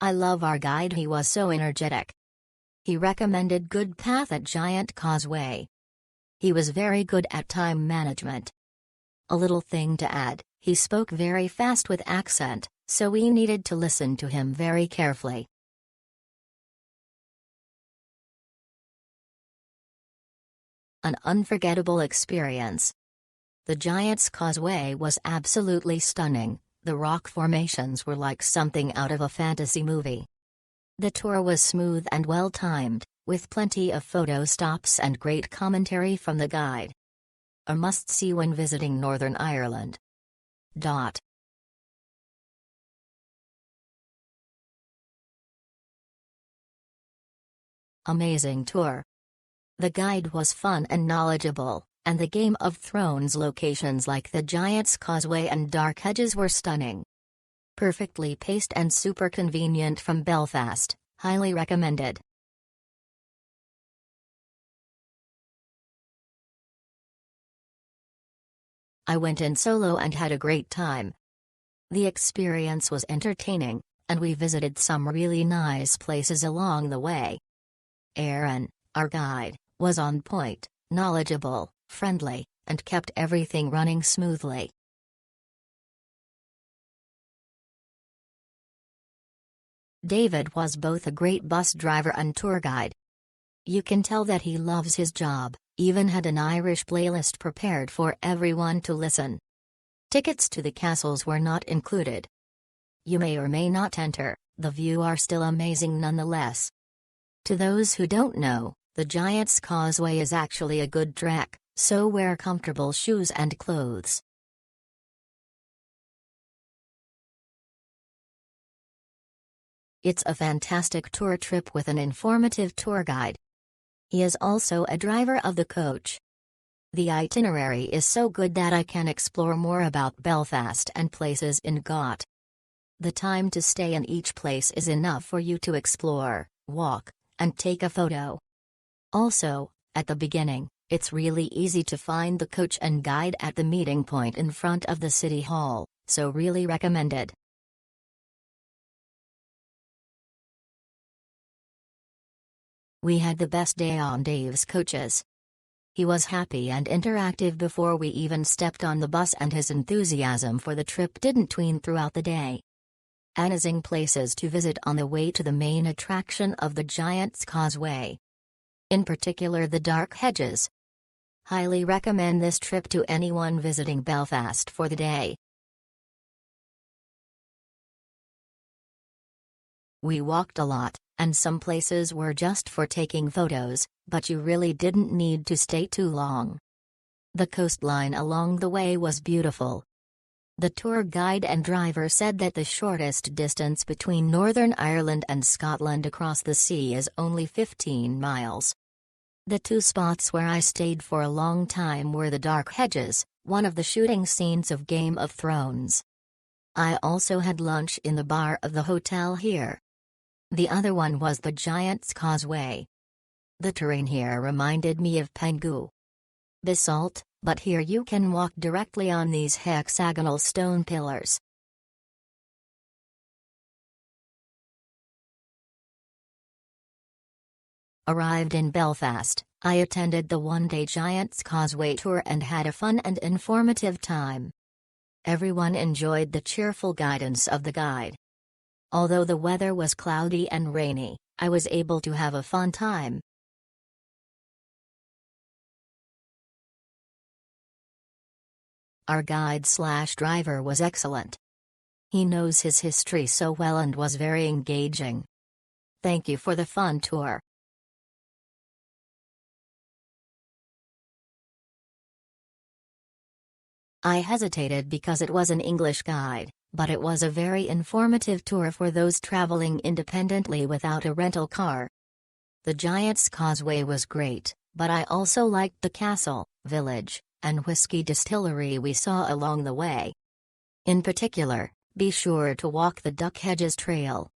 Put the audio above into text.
I love our guide, he was so energetic. He recommended good path at Giant Causeway. He was very good at time management. A little thing to add, he spoke very fast with accent, so we needed to listen to him very carefully. An unforgettable experience. The Giants Causeway was absolutely stunning. The rock formations were like something out of a fantasy movie. The tour was smooth and well-timed, with plenty of photo stops and great commentary from the guide. A must-see when visiting Northern Ireland. Amazing tour. The guide was fun and knowledgeable, and the Game of Thrones locations like the Giants Causeway and Dark Hedges were stunning. Perfectly paced and super convenient from Belfast, highly recommended. I went in solo and had a great time. The experience was entertaining, and we visited some really nice places along the way. Aaron, our guide, was on point, knowledgeable, friendly, and kept everything running smoothly. David was both a great bus driver and tour guide. You can tell that he loves his job, even had an Irish playlist prepared for everyone to listen. Tickets to the castles were not included. You may or may not enter, the view are still amazing nonetheless. To those who don't know, the Giants Causeway is actually a good trek, so wear comfortable shoes and clothes. It's a fantastic tour trip with an informative tour guide. He is also a driver of the coach. The itinerary is so good that I can explore more about Belfast and places in Got. The time to stay in each place is enough for you to explore, walk, and take a photo. Also, at the beginning, it's really easy to find the coach and guide at the meeting point in front of the city hall, so really recommended. We had the best day on Dave's coaches. He was happy and interactive before we even stepped on the bus, and his enthusiasm for the trip didn't wane throughout the day. Amazing places to visit on the way to the main attraction of the Giants Causeway. In particular the Dark Hedges. Highly recommend this trip to anyone visiting Belfast for the day. We walked a lot, and some places were just for taking photos, but you really didn't need to stay too long. The coastline along the way was beautiful. The tour guide and driver said that the shortest distance between Northern Ireland and Scotland across the sea is only 15 miles. The two spots where I stayed for a long time were the Dark Hedges, one of the shooting scenes of Game of Thrones. I also had lunch in the bar of the hotel here. The other one was the Giants Causeway. The terrain here reminded me of Pengu. Basalt, but here you can walk directly on these hexagonal stone pillars. Arrived in Belfast, I attended the one-day Giants Causeway tour and had a fun and informative time. Everyone enjoyed the cheerful guidance of the guide. Although the weather was cloudy and rainy, I was able to have a fun time. Our guide/driver was excellent. He knows his history so well and was very engaging. Thank you for the fun tour. I hesitated because it was an English guide, but it was a very informative tour for those traveling independently without a rental car. The Giants Causeway was great, but I also liked the castle, village, and whiskey distillery we saw along the way. In particular, be sure to walk the Dark Hedges Trail,